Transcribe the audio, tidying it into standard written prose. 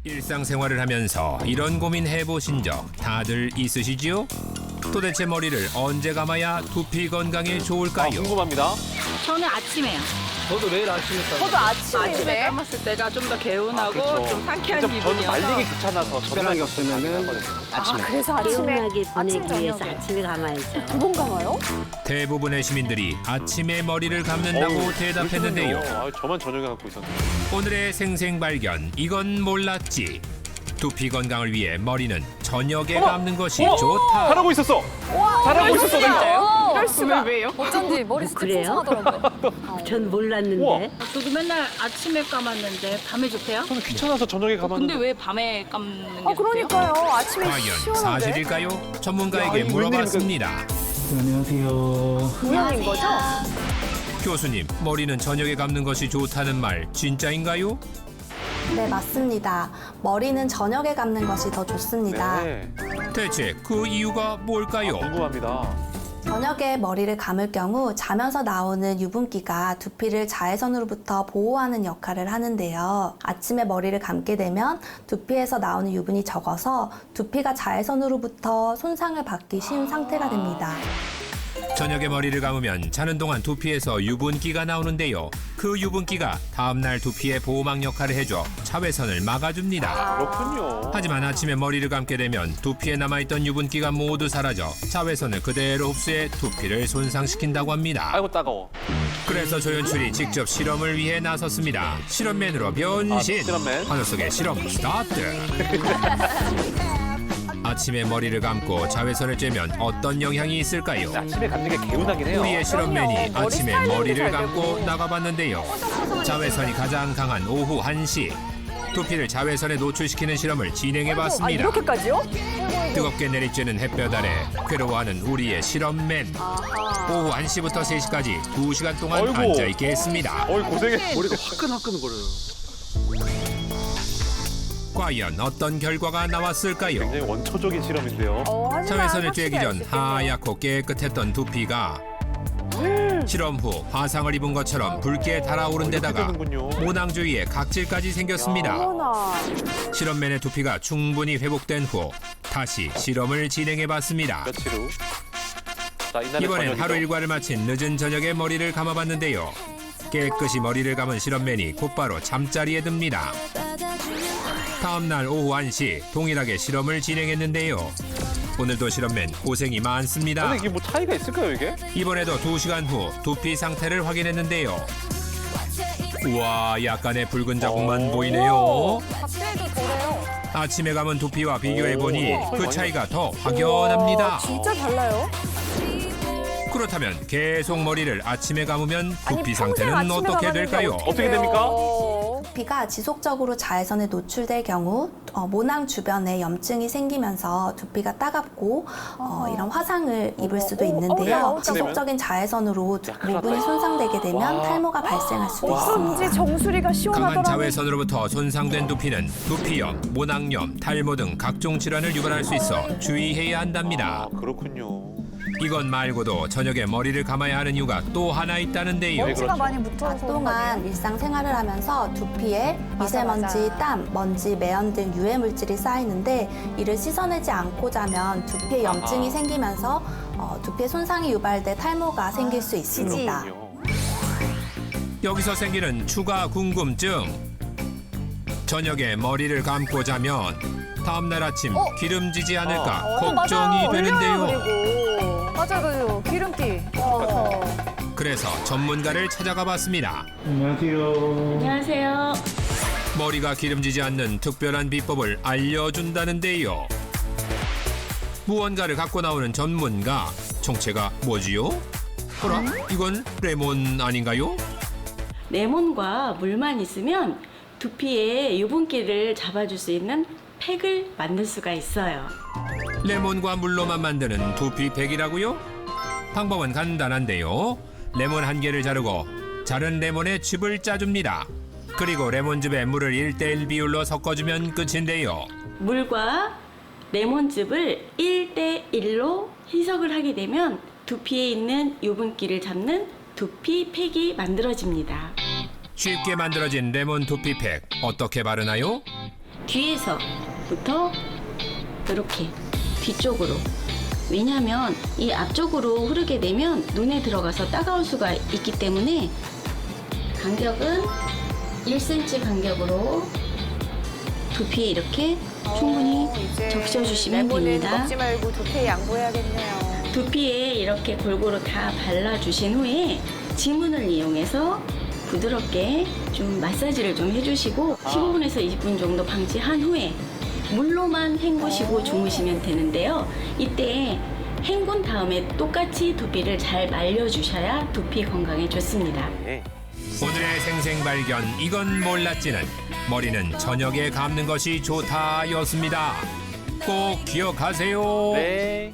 일상생활을 하면서 이런 고민 해보신 적 다들 있으시지요? 도대체 머리를 언제 감아야 두피 건강에 좋을까요? 궁금합니다. 저는 아침에요. 저도 매일 아침에 저도 아침에 아침에 감았을 때가 좀 더 개운하고 그렇죠. 좀 상쾌한 저는 기분이어서. 말리기 귀찮아서 시간이 없으면은 아, 그래서 아침에 개운하게 아침 보내기 위해서 저녁에 아침에 감아야죠. 두 번 감아요? 대부분의 시민들이 아침에 머리를 감는다고 대답했는데요. 저만 저녁에 갖고 있었는데. 오늘의 생생발견, 이건 몰랐지. 두피 건강을 위해 머리는 저녁에 감는 것이 좋다. 잘하고 있었어. 잘하고 있었어. 내가. 이럴 수가. 왜요? 어쩐지 머리 진짜 그래요? 풍성하더라고요. 전 몰랐는데. 우와. 저도 맨날 아침에 감았는데 밤에 좋대요? 저는 귀찮아서 저녁에 가봤는데. 근데 왜 밤에 감는 게 좋대요? 그러니까요. 아침에 과연 시원한데. 사실일까요? 야, 전문가에게 이거 물어봤습니다. 안녕하세요. 우연인 거죠? 교수님, 머리는 저녁에 감는 것이 좋다는 말 진짜인가요? 네, 맞습니다. 머리는 저녁에 감는 것이 더 좋습니다. 네. 대체 그 이유가 뭘까요? 궁금합니다. 저녁에 머리를 감을 경우 자면서 나오는 유분기가 두피를 자외선으로부터 보호하는 역할을 하는데요. 아침에 머리를 감게 되면 두피에서 나오는 유분이 적어서 두피가 자외선으로부터 손상을 받기 쉬운 상태가 됩니다. 저녁에 머리를 감으면 자는 동안 두피에서 유분기가 나오는데요. 그 유분기가 다음날 두피의 보호막 역할을 해줘 자외선을 막아줍니다. 그렇군요. 하지만 아침에 머리를 감게 되면 두피에 남아있던 유분기가 모두 사라져 자외선을 그대로 흡수해 두피를 손상시킨다고 합니다. 아이고 따가워. 그래서 조연출이 직접 실험을 위해 나섰습니다. 실험맨으로 변신! 실험맨. 하늘 속의 실험 스타트! 아침에 머리를 감고 자외선을 쬐면 어떤 영향이 있을까요? 아침에 감는 게 개운하긴 해요. 우리의 실험맨이 머리 아침에 스타일링도 머리를 잘 감고 되고. 나가봤는데요. 자외선이 가장 강한 오후 1시. 두피를 자외선에 노출시키는 실험을 아, 진행해봤습니다. 이렇게까지요? 뜨겁게 내리쬐는 햇볕 아래 괴로워하는 우리의 실험맨. 오후 1시부터 3시까지 2시간 동안 어이구. 앉아있게 했습니다. 어이 고생했어. 머리가 화끈화끈거려요. 과연 어떤 결과가 나왔을까요? 굉장히 원초적인 실험인데요. 하지만 자외선을 확실히 쬐기 알수 전 있겠네요. 하얗고 깨끗했던 두피가 실험 후 화상을 입은 것처럼 붉게 달아오른 데다가 되는군요. 모낭 주위에 각질까지 생겼습니다. 어머나. 실험맨의 두피가 충분히 회복된 후 다시 실험을 진행해봤습니다. 며칠 후. 자, 이날의 이번엔 저녁이죠. 하루 일과를 마친 늦은 저녁에 머리를 감아봤는데요. 깨끗이 머리를 감은 실험맨이 곧바로 잠자리에 듭니다. 다음 날 오후 1시 동일하게 실험을 진행했는데요. 오늘도 실험맨 고생이 많습니다. 근데 이게 뭐 차이가 있을까요 이게? 이번에도 2시간 후 두피 상태를 확인했는데요. 우와, 약간의 붉은 자국만 보이네요. 박대도 덜해요. 아침에 감은 두피와 비교해보니 오, 그 많이 차이가 더 확연합니다. 진짜 달라요? 그렇다면 계속 머리를 아침에 감으면 아니, 두피 평생 상태는 아침에 어떻게 감았는데 될까요? 어떻게 됩니까? 두피가 지속적으로 자외선에 노출될 경우 모낭 주변에 염증이 생기면서 두피가 따갑고 이런 화상을 입을 수도 있는데요. 지속적인 자외선으로 모근이 손상되게 되면 탈모가 발생할 수도 있습니다. 어쩐지 정수리가 강한 시원하더라고요. 자외선으로부터 손상된 두피는 두피염, 모낭염, 탈모 등 각종 질환을 유발할 수 있어 주의해야 한답니다. 아, 그렇군요. 이것 말고도 저녁에 머리를 감아야 하는 이유가 또 하나 있다는데요. 먼지가 많이 묻어서 동안 일상생활을 하면서 두피에 미세먼지, 맞아. 땀, 먼지, 매연 등 유해 물질이 쌓이는데 이를 씻어내지 않고 자면 두피에 염증이 생기면서 두피에 손상이 유발돼 탈모가 생길 수 있습니다. 그렇군요. 여기서 생기는 추가 궁금증. 저녁에 머리를 감고 자면 다음날 아침 기름지지 않을까 걱정이 되는데요. 그리고 맞아요. 기름기. 그래서 전문가를 찾아가 봤습니다. 안녕하세요. 안녕하세요. 머리가 기름지지 않는 특별한 비법을 알려준다는데요. 무언가를 갖고 나오는 전문가. 정체가 뭐지요? 어라? 이건 레몬 아닌가요? 레몬과 물만 있으면 두피에 유분기를 잡아줄 수 있는 팩을 만들 수가 있어요. 레몬과 물로만 만드는 두피팩이라고요? 방법은 간단한데요. 레몬 한 개를 자르고 자른 레몬에 즙을 짜줍니다. 그리고 레몬즙에 물을 1:1 비율로 섞어주면 끝인데요. 물과 레몬즙을 1:1로 희석을 하게 되면 두피에 있는 유분기를 잡는 두피팩이 만들어집니다. 쉽게 만들어진 레몬 두피팩 어떻게 바르나요? 뒤에서부터 이렇게 뒤쪽으로. 왜냐하면 이 앞쪽으로 흐르게 되면 눈에 들어가서 따가울 수가 있기 때문에 간격은 1cm 간격으로 두피에 이렇게 충분히 이제 적셔주시면 레몬은 됩니다. 먹지 말고 두피에 양보해야겠네요. 두피에 이렇게 골고루 다 발라주신 후에 지문을 이용해서 부드럽게 좀 마사지를 좀 해주시고 15분에서 20분 정도 방치한 후에 물로만 헹구시고 주무시면 되는데요. 이때 헹군 다음에 똑같이 두피를 잘 말려주셔야 두피 건강에 좋습니다. 네. 오늘의 생생발견 이건 몰랐지는 머리는 저녁에 감는 것이 좋다였습니다. 꼭 기억하세요. 네.